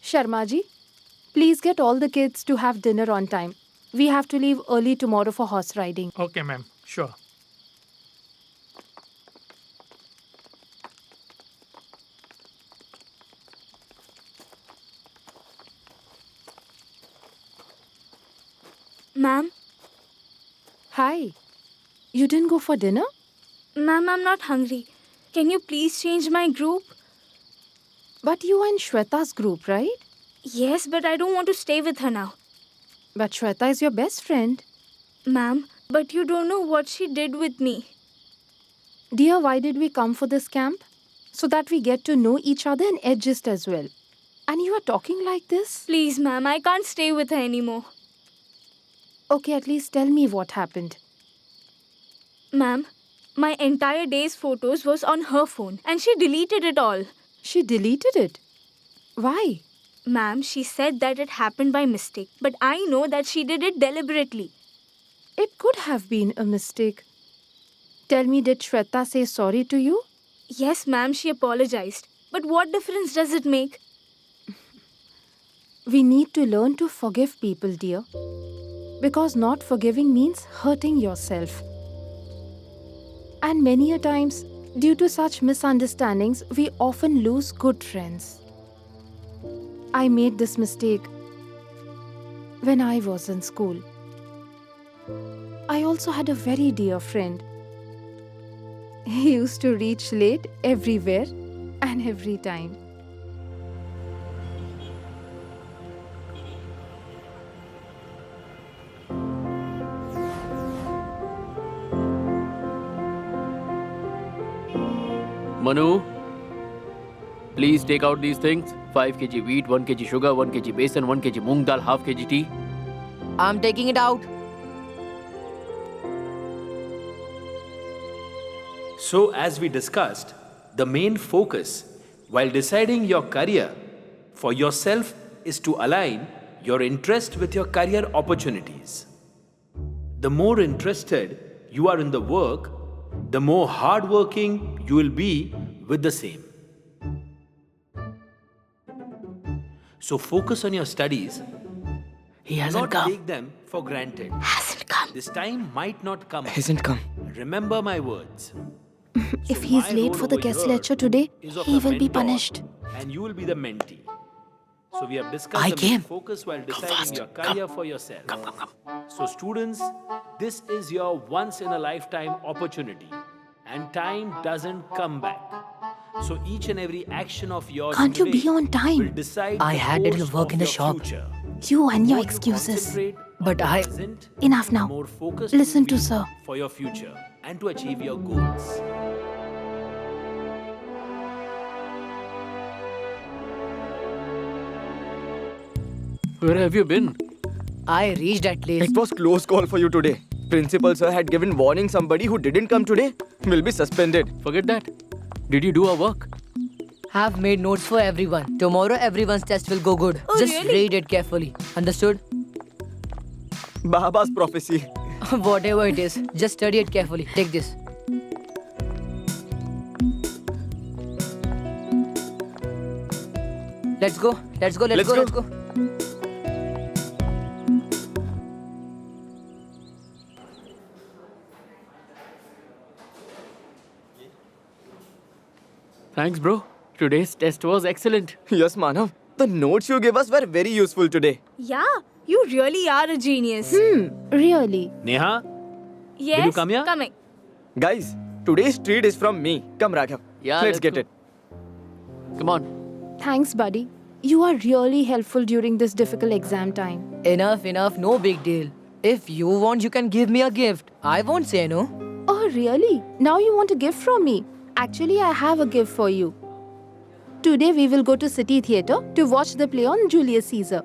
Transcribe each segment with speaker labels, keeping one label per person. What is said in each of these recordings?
Speaker 1: Sharma ji, please get all the kids to have dinner on time. We have to leave early tomorrow for horse riding.
Speaker 2: Okay, ma'am. Sure.
Speaker 3: Ma'am?
Speaker 1: Hi. You didn't go for dinner?
Speaker 3: Ma'am, I'm not hungry. Can you please change my group?
Speaker 1: But you are in Shweta's group, right?
Speaker 3: Yes, but I don't want to stay with her now.
Speaker 1: But Shweta is your best friend.
Speaker 3: Ma'am, but you don't know what she did with me.
Speaker 1: Dear, why did we come for this camp? So that we get to know each other and adjust as well. And you are talking like this?
Speaker 3: Please, ma'am, I can't stay with her anymore.
Speaker 1: Okay, at least tell me what happened.
Speaker 3: Ma'am, my entire day's photos was on her phone and she deleted it all.
Speaker 1: She deleted it. Why?
Speaker 3: Ma'am, she said that it happened by mistake, but I know that she did it deliberately.
Speaker 1: It could have been a mistake. Tell me, did Shweta say sorry to you?
Speaker 3: Yes, ma'am, she apologized. But what difference does it make?
Speaker 1: We need to learn to forgive people, dear. Because not forgiving means hurting yourself. And many a times, due to such misunderstandings, we often lose good friends. I made this mistake when I was in school. I also had a very dear friend. He used to reach late everywhere and every time.
Speaker 4: Manu, please take out these things. 5 kg wheat, 1 kg sugar, 1 kg besan, 1 kg moong dal, half kg tea.
Speaker 5: I'm taking it out.
Speaker 6: So, as we discussed, the main focus while deciding your career for yourself is to align your interest with your career opportunities. The more interested you are in the work, the more hardworking you will be with the same. So, focus on your studies.
Speaker 5: He
Speaker 6: Do
Speaker 5: hasn't
Speaker 6: not
Speaker 5: come.
Speaker 6: take them for granted.
Speaker 3: Hasn't come.
Speaker 6: This time might not come.
Speaker 5: Hasn't come.
Speaker 6: Remember my words.
Speaker 1: If
Speaker 6: So
Speaker 1: he is
Speaker 6: my
Speaker 1: late
Speaker 6: role
Speaker 1: for the
Speaker 6: over
Speaker 1: guest
Speaker 6: here
Speaker 1: lecture today,
Speaker 6: is of
Speaker 1: he
Speaker 6: a
Speaker 1: will be
Speaker 6: mentor,
Speaker 1: punished.
Speaker 6: And you will be the mentee. So we have discussed
Speaker 5: I
Speaker 6: the main
Speaker 5: came.
Speaker 6: focus while
Speaker 5: fast.
Speaker 6: deciding your career for yourself. So students, this is your once in a lifetime opportunity and time doesn't come back. So each and every action of yours
Speaker 1: Can't you
Speaker 6: today
Speaker 1: be on time?
Speaker 6: will decide
Speaker 5: I
Speaker 6: the
Speaker 5: had little
Speaker 6: course
Speaker 5: work
Speaker 6: of
Speaker 5: in the
Speaker 6: your
Speaker 5: shop.
Speaker 6: future.
Speaker 1: You and
Speaker 6: The
Speaker 1: your
Speaker 6: more you
Speaker 1: excuses.
Speaker 6: concentrate on
Speaker 5: But
Speaker 6: the
Speaker 5: I-
Speaker 6: present,
Speaker 1: Enough
Speaker 6: the
Speaker 1: now.
Speaker 6: more focused
Speaker 1: Listen
Speaker 6: you'll
Speaker 1: to
Speaker 6: be
Speaker 1: sir.
Speaker 6: for your future and to achieve your goals.
Speaker 4: Where have you been?
Speaker 5: I reached at least.
Speaker 7: It was close call for you today. Principal sir had given warning somebody who didn't come today will be suspended.
Speaker 4: Forget that. Did you do our work?
Speaker 5: Have made notes for everyone. Tomorrow everyone's test will go good.
Speaker 3: Oh,
Speaker 5: Just
Speaker 3: really?
Speaker 5: read it carefully. Understood?
Speaker 7: Baba's prophecy.
Speaker 5: Whatever it is, just study it carefully. Take this. Let's go. Let's go. Let's
Speaker 7: Let's
Speaker 5: go.
Speaker 7: go.
Speaker 5: Let's go.
Speaker 4: Thanks, bro. Today's test was excellent.
Speaker 7: Yes, Manav. The notes you gave us were very useful today.
Speaker 3: Yeah, you really are a genius.
Speaker 1: Really?
Speaker 6: Neha,
Speaker 3: Yes,
Speaker 6: you come here?
Speaker 3: coming.
Speaker 7: Guys, today's treat is from me. Come, Raghav.
Speaker 4: Yeah,
Speaker 7: let's get
Speaker 4: go.
Speaker 7: it.
Speaker 4: Come on.
Speaker 1: Thanks, buddy. You are really helpful during this difficult exam time.
Speaker 5: Enough, enough. No big deal. If you want, you can give me a gift. I won't say no.
Speaker 1: Oh, really? Now you want a gift from me? Actually, I have a gift for you. Today we will go to City Theatre to watch the play on Julius Caesar.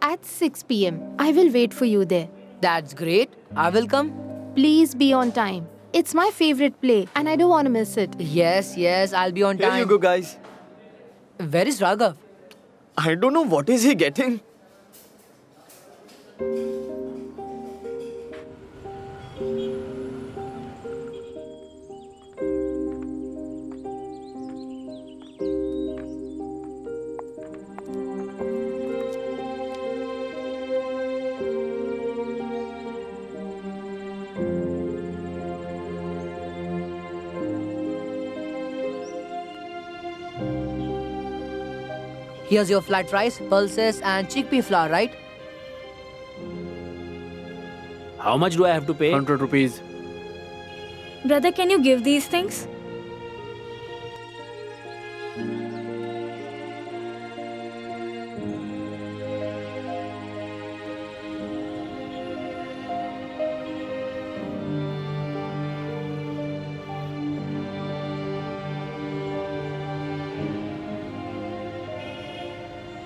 Speaker 1: At 6 p.m. I will wait for you there.
Speaker 5: That's great. I will come.
Speaker 1: Please be on time. It's my favorite play and I don't want to miss it.
Speaker 5: Yes, yes. I'll be on
Speaker 7: Here
Speaker 5: time.
Speaker 7: you go, guys.
Speaker 5: Where is Raghav?
Speaker 7: I don't know what is he getting.
Speaker 5: Here's your flat rice, pulses, and chickpea flour, right?
Speaker 6: How much do I have to pay?
Speaker 4: 100 rupees.
Speaker 3: Brother, can you give these things?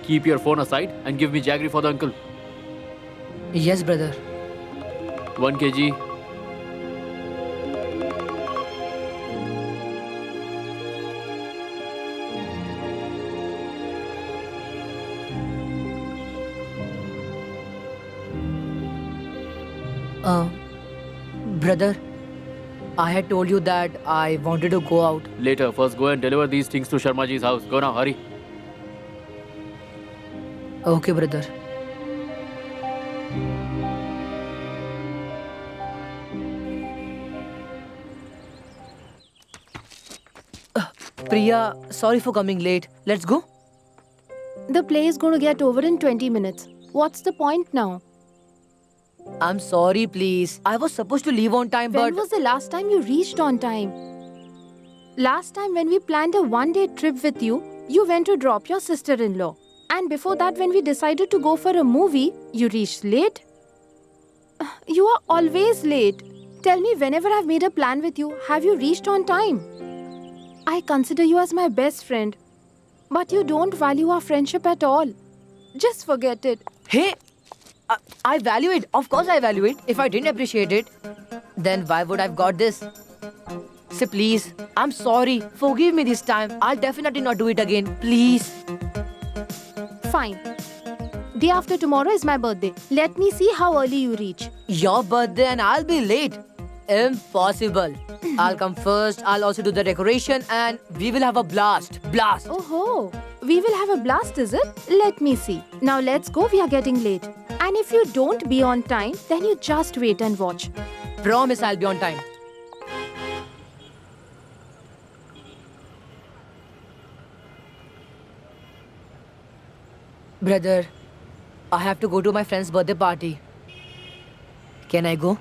Speaker 4: Keep your phone aside and give me jaggery for the uncle.
Speaker 5: Yes, brother.
Speaker 4: 1 kg.
Speaker 5: Brother, I had told you that I wanted to go out.
Speaker 4: Later, first go and deliver these things to Sharmaji's house. Go now, hurry.
Speaker 5: Okay, brother. Priya, sorry for coming late. Let's go.
Speaker 1: The play is going to get over in 20 minutes. What's the point now?
Speaker 5: I'm sorry, please. I was supposed to leave on time,
Speaker 1: When
Speaker 5: but
Speaker 1: was the last time you reached on time? Last time when we planned a one-day trip with you, you went to drop your sister-in-law. And before that, when we decided to go for a movie, you reached late. You are always late. Tell me, whenever I've made a plan with you, have you reached on time? I consider you as my best friend. But you don't value our friendship at all. Just forget it.
Speaker 5: hey, I value it. Of course, I value it. If I didn't appreciate it, then why would I've got this? So please, I'm sorry. Forgive me this time. I'll definitely not do it again. Please.
Speaker 1: Fine. Day after tomorrow is my birthday. Let me see how early you reach.
Speaker 5: Your birthday and I'll be late. Impossible. I'll come first. I'll also do the decoration and we will have a blast. Blast.
Speaker 1: Oh, we will have a blast, is it? Let me see. Now let's go, we are getting late. And if you don't be on time, then you just wait and watch.
Speaker 5: Promise I'll be on time. Brother, I have to go to my friend's birthday party. Can I go?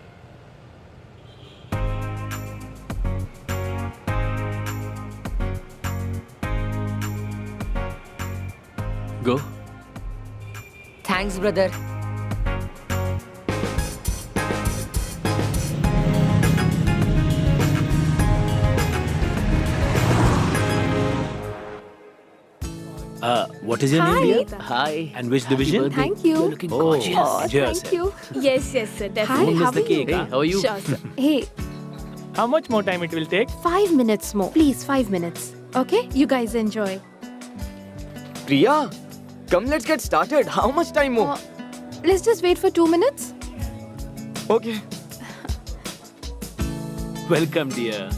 Speaker 4: Go.
Speaker 5: Thanks, brother.
Speaker 6: What is your name, dear?
Speaker 4: Hi.
Speaker 6: And which division?
Speaker 1: Thank you.
Speaker 4: You're looking
Speaker 6: Oh,
Speaker 4: gorgeous.
Speaker 6: enjoy
Speaker 1: Thank
Speaker 6: yourself.
Speaker 1: you.
Speaker 3: Yes, sir.
Speaker 1: Hi,
Speaker 3: Definitely.
Speaker 6: Don't
Speaker 1: how
Speaker 6: miss the
Speaker 1: are you?
Speaker 6: cake,
Speaker 4: Hey,
Speaker 6: huh?
Speaker 4: how are you?
Speaker 3: Sure, sir.
Speaker 1: Hey,
Speaker 2: How much more time it will take?
Speaker 1: 5 minutes more. Please, 5 minutes. Okay? You guys enjoy.
Speaker 7: Priya, come let's get started. How much time more?
Speaker 1: Let's just wait for 2 minutes.
Speaker 7: Okay.
Speaker 6: Welcome, dear.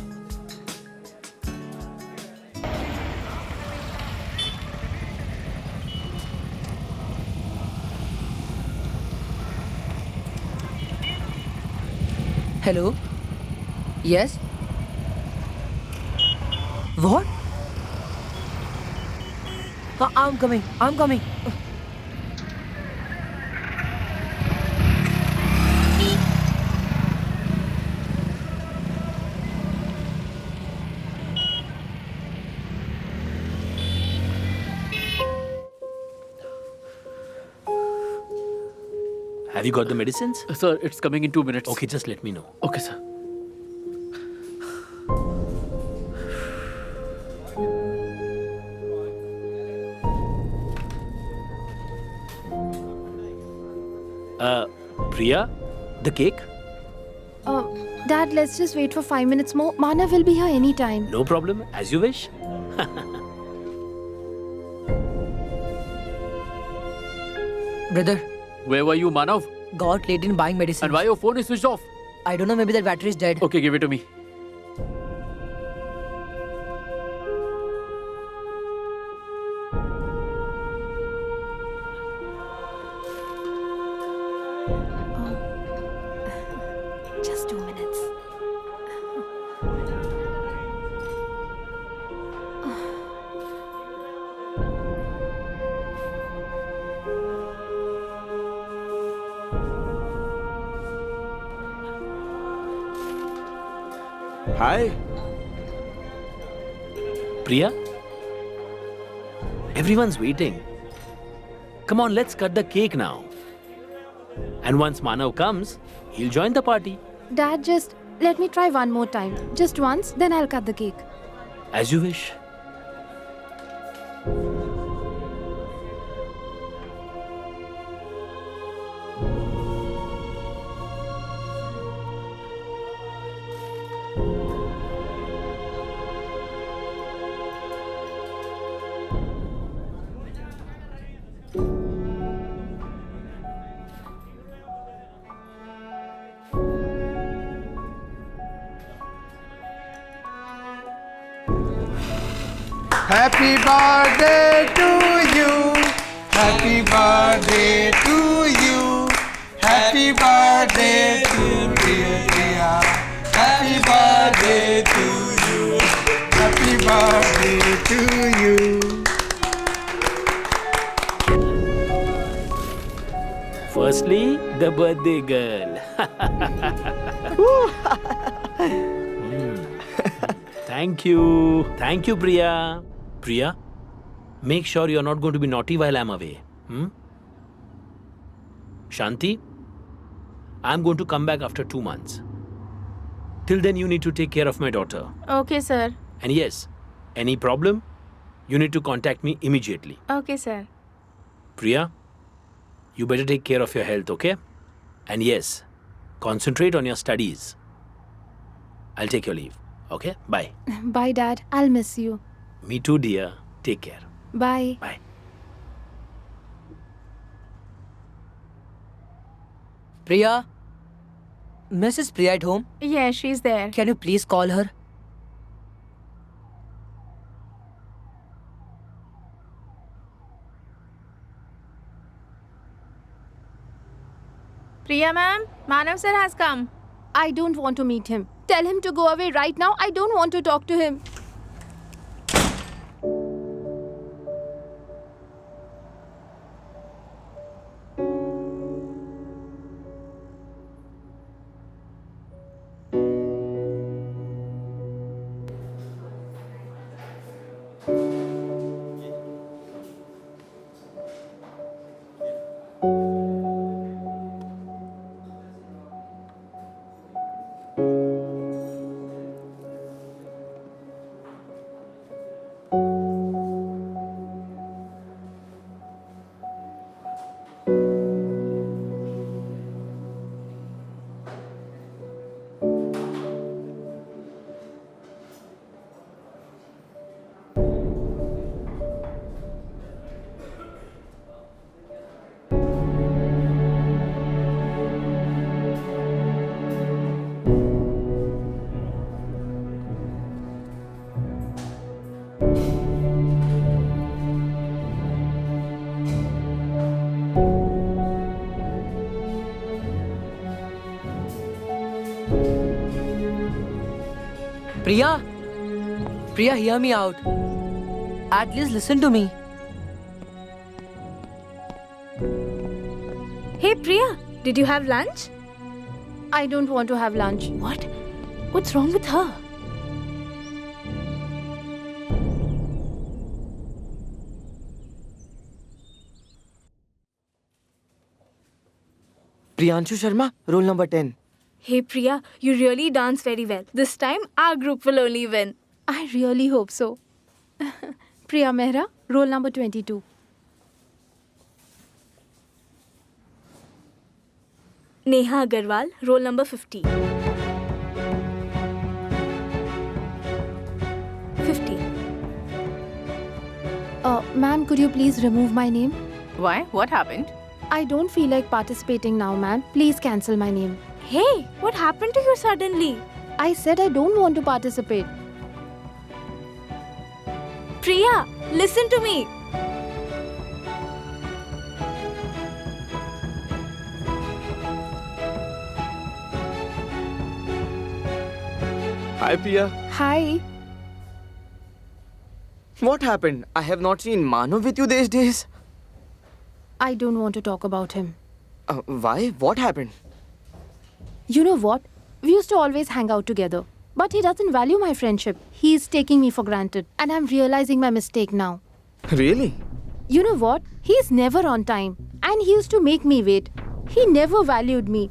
Speaker 5: Hello? Yes? What? I'm coming. I'm coming.
Speaker 6: Have you got the medicines?
Speaker 4: Sir, it's coming in 2 minutes.
Speaker 6: Okay, just let me know.
Speaker 4: Okay, sir.
Speaker 6: Priya, the cake?
Speaker 1: Dad, let's just wait for 5 minutes more. Mana will be here anytime.
Speaker 6: No problem, as you wish.
Speaker 5: Brother,
Speaker 4: Where were you, Manav?
Speaker 5: got late in buying medicine.
Speaker 4: And why your phone is switched off?
Speaker 5: I don't know, maybe that battery is dead.
Speaker 4: Okay, give it to me.
Speaker 1: Just 2 minutes.
Speaker 7: Hi.
Speaker 6: Priya? Everyone's waiting. Come on, let's cut the cake now. And once Manav comes, he'll join the party.
Speaker 1: Dad, just let me try one more time. Just once, then I'll cut the cake.
Speaker 6: As you wish.
Speaker 8: Happy birthday to you. Happy birthday to you. Happy birthday to Priya. Happy birthday to you. Happy birthday to you.
Speaker 6: Firstly, the birthday girl. Thank you. Thank you, Priya. Priya, make sure you're not going to be naughty while I'm away. Shanti, I'm going to come back after 2 months. Till then, you need to take care of my daughter.
Speaker 3: Okay, sir.
Speaker 6: And yes, any problem, you need to contact me immediately.
Speaker 3: Okay, sir.
Speaker 6: Priya, you better take care of your health, okay? And yes, concentrate on your studies. I'll take your leave. Okay? Bye.
Speaker 1: Bye, Dad. I'll miss you.
Speaker 6: Me too, dear. Take care.
Speaker 1: Bye.
Speaker 6: Bye.
Speaker 5: Priya? Mrs. Priya at home?
Speaker 3: Yeah, she's there.
Speaker 5: Can you please call her?
Speaker 3: Priya ma'am, Manav sir has come.
Speaker 1: I don't want to meet him. Tell him to go away right now. I don't want to talk to him.
Speaker 5: Priya? Priya, hear me out. At least listen to me.
Speaker 3: Hey Priya, did you have lunch?
Speaker 1: I don't want to have lunch.
Speaker 3: What? What's wrong with her?
Speaker 7: Priyanshu Sharma, roll number 10.
Speaker 3: Hey Priya, you really dance very well. This time our group will only win.
Speaker 1: I really hope so. Priya Mehra, roll number 22.
Speaker 3: Neha Agarwal, roll number 50. 50.
Speaker 1: Ma'am, could you please remove my name?
Speaker 9: Why? What happened?
Speaker 1: I don't feel like participating now, ma'am. Please cancel my name.
Speaker 3: Hey, what happened to you suddenly?
Speaker 1: I said I don't want to participate.
Speaker 3: Priya, listen to me.
Speaker 7: Hi, Priya.
Speaker 1: Hi.
Speaker 7: What happened? I have not seen Manav with you these days.
Speaker 1: I don't want to talk about him.
Speaker 7: Why? What happened?
Speaker 1: You know what? We used to always hang out together. But he doesn't value my friendship. He's taking me for granted. And I'm realizing my mistake now.
Speaker 7: Really?
Speaker 1: You know what? He's never on time. And he used to make me wait. He never valued me.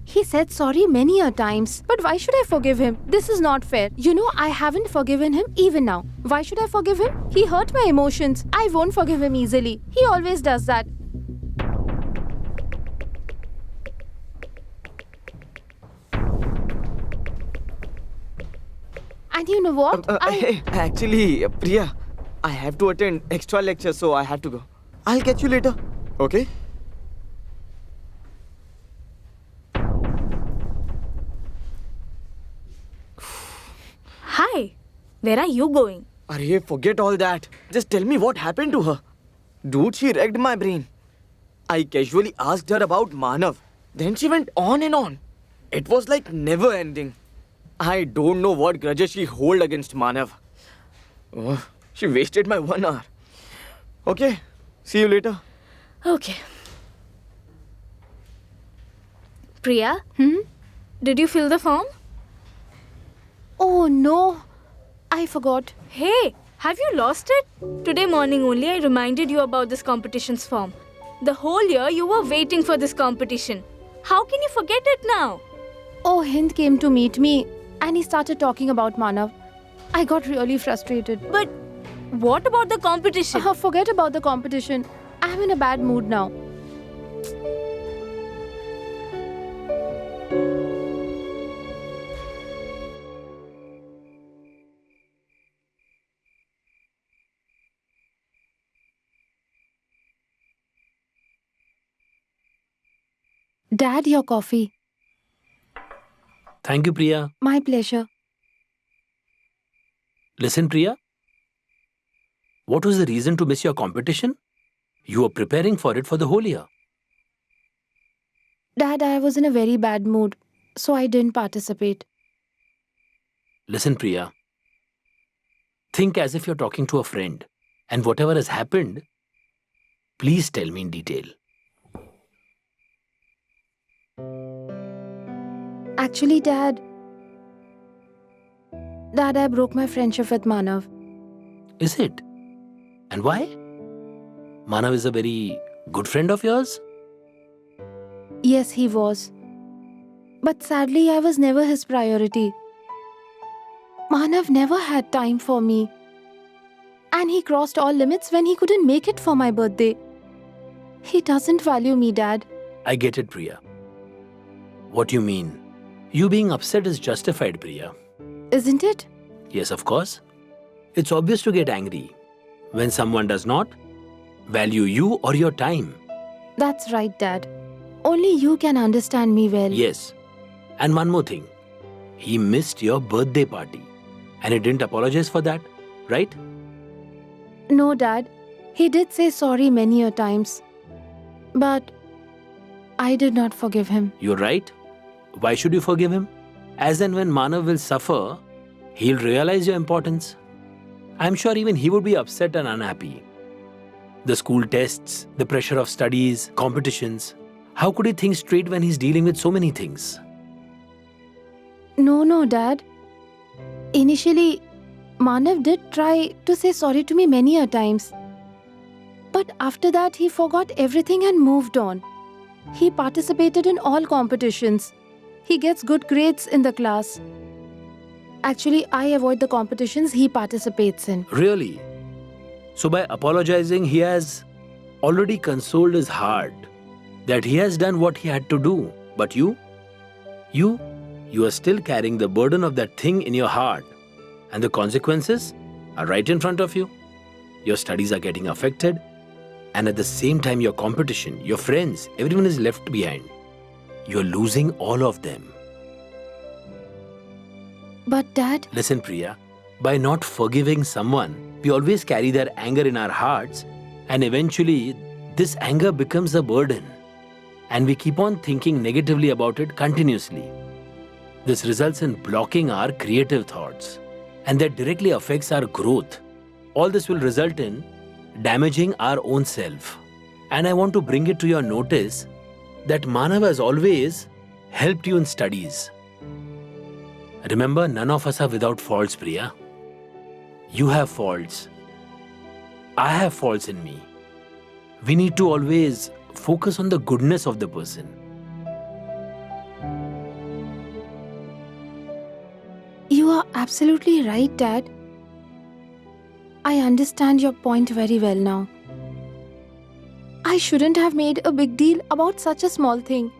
Speaker 1: He said sorry many a times. But why should I forgive him? This is not fair. You know, I haven't forgiven him even now. Why should I forgive him? He hurt my emotions. I won't forgive him easily. He always does that. And you know what?
Speaker 7: Hey, actually, Priya, I have to attend extra lecture, so I have to go. I'll catch you later. Okay?
Speaker 3: Hi. Where are you going?
Speaker 7: Arey, forget all that. Just tell me what happened to her. Dude, she wrecked my brain. I casually asked her about Manav. Then she went on and on. It was like never ending. I don't know what grudges she hold against Manav. Oh, she wasted my 1 hour. Okay, see you later.
Speaker 3: Okay. Priya, did you fill the form?
Speaker 1: Oh no. I forgot.
Speaker 3: Hey, have you lost it? Today morning only I reminded you about this competition's form. The whole year you were waiting for this competition. How can you forget it now?
Speaker 1: Oh, Hind came to meet me and he started talking about Manav. I got really frustrated.
Speaker 3: But what about the competition?
Speaker 1: Forget about the competition. I'm in a bad mood now. Dad, your coffee.
Speaker 6: Thank you, Priya.
Speaker 1: My pleasure.
Speaker 6: Listen, Priya. What was the reason to miss your competition? You were preparing for it for the whole year.
Speaker 1: Dad, I was in a very bad mood, so I didn't participate.
Speaker 6: Listen, Priya. Think as if you're talking to a friend. And whatever has happened, please tell me in detail.
Speaker 1: Actually, Dad, I broke my friendship with Manav.
Speaker 6: Is it? And why? Manav is a very good friend of yours?
Speaker 1: Yes, he was. But sadly, I was never his priority. Manav never had time for me. And he crossed all limits when he couldn't make it for my birthday. He doesn't value me, Dad.
Speaker 6: I get it, Priya. What you mean? You being upset is justified, Priya.
Speaker 1: Isn't it?
Speaker 6: Yes, of course. It's obvious to get angry when someone does not value you or your time.
Speaker 1: That's right, Dad. Only you can understand me well.
Speaker 6: Yes. And one more thing. He missed your birthday party. And he didn't apologize for that, right?
Speaker 1: No, Dad. He did say sorry many a times. But I did not forgive him.
Speaker 6: You're right. Why should you forgive him? As and when Manav will suffer, he'll realize your importance. I'm sure even he would be upset and unhappy. The school tests, the pressure of studies, competitions. How could he think straight when he's dealing with so many things?
Speaker 1: No, Dad. Initially, Manav did try to say sorry to me many a times. But after that, he forgot everything and moved on. He participated in all competitions. He gets good grades in the class. Actually, I avoid the competitions he participates in.
Speaker 6: Really? So by apologizing, he has already consoled his heart that he has done what he had to do. But you are still carrying the burden of that thing in your heart. And the consequences are right in front of you. Your studies are getting affected. And at the same time, your competition, your friends, everyone is left behind. You're losing all of them.
Speaker 1: But Dad...
Speaker 6: Listen, Priya, by not forgiving someone, we always carry their anger in our hearts, and eventually this anger becomes a burden. And we keep on thinking negatively about it continuously. This results in blocking our creative thoughts, and that directly affects our growth. All this will result in damaging our own self. And I want to bring it to your notice that Manav has always helped you in studies. Remember, none of us are without faults, Priya. You have faults. I have faults in me. We need to always focus on the goodness of the person.
Speaker 1: You are absolutely right, Dad. I understand your point very well now. I shouldn't have made a big deal about such a small thing.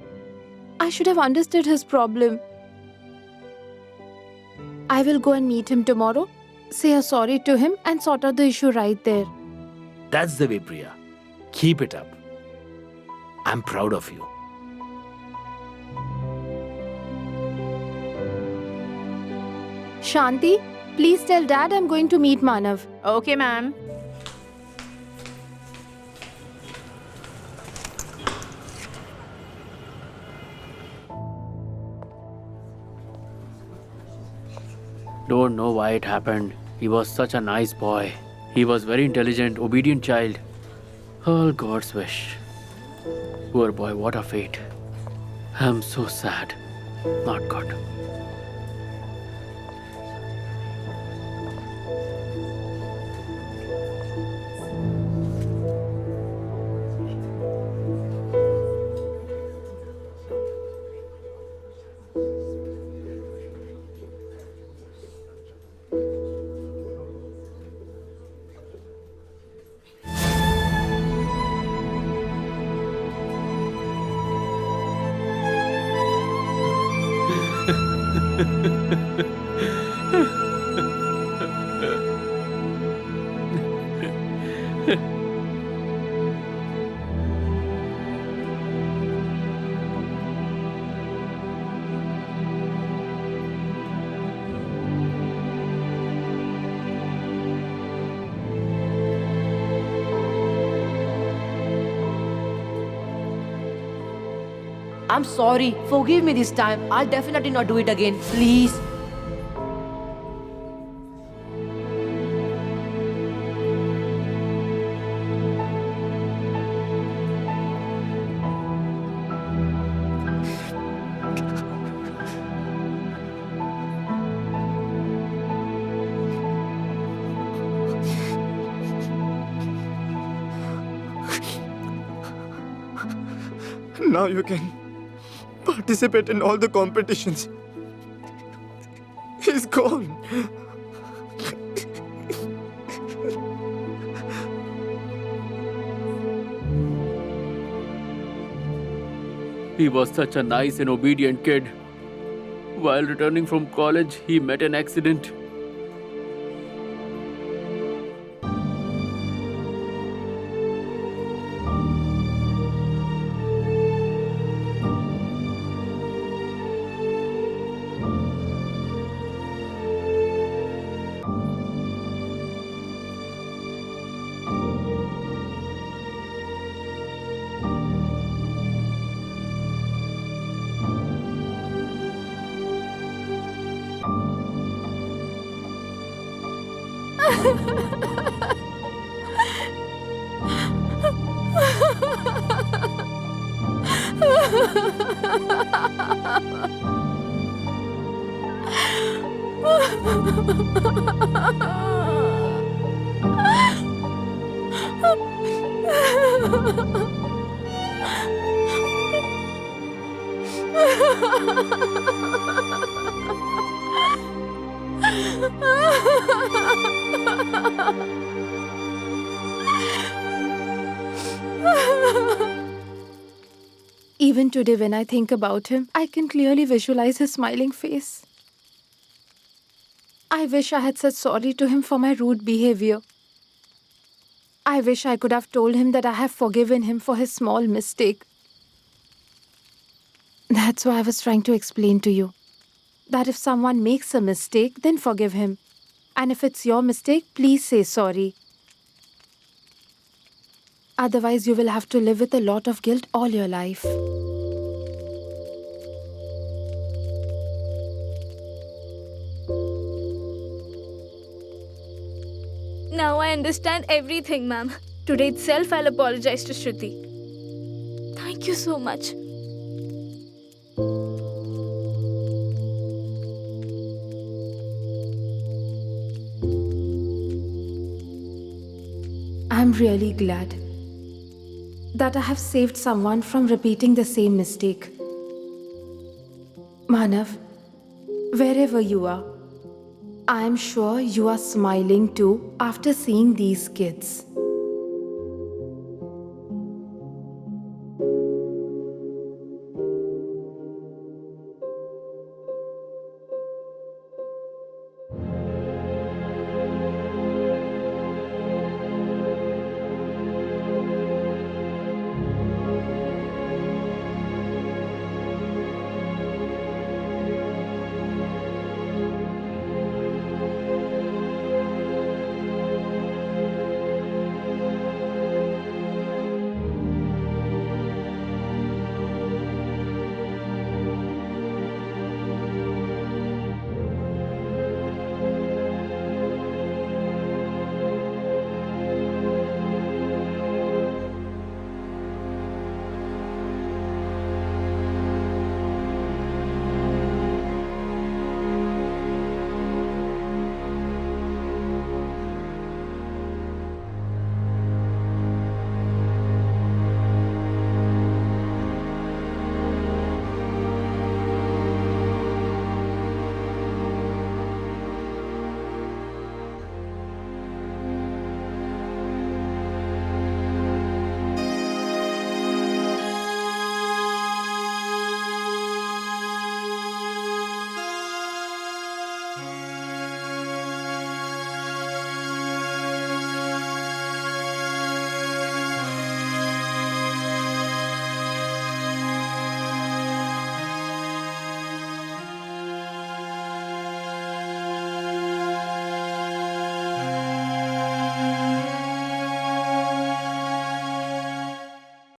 Speaker 1: I should have understood his problem. I will go and meet him tomorrow, say a sorry to him, and sort out the issue right there.
Speaker 6: That's the way, Priya. Keep it up. I'm proud of you.
Speaker 1: Shanti, please tell Dad I'm going to meet Manav.
Speaker 9: Okay, ma'am.
Speaker 4: Don't know why it happened. He was such a nice boy. He was very intelligent, obedient child. All God's wish. Poor boy, what a fate. I'm so sad. Not good.
Speaker 5: I'm sorry. Forgive me this time. I'll definitely not do it again. Please.
Speaker 7: Now you can participate in all the competitions. He's gone.
Speaker 4: He was such a nice and obedient kid. While returning from college, he met an accident.
Speaker 1: Even today, when I think about him, I can clearly visualize his smiling face. I wish I had said sorry to him for my rude behavior. I wish I could have told him that I have forgiven him for his small mistake. That's why I was trying to explain to you that if someone makes a mistake, then forgive him. And if it's your mistake, please say sorry. Otherwise, you will have to live with a lot of guilt all your life.
Speaker 3: Now I understand everything, ma'am. Today itself, I'll apologize to Shruti. Thank you so much.
Speaker 1: I'm really glad that I have saved someone from repeating the same mistake. Manav, wherever you are, I am sure you are smiling too after seeing these kids.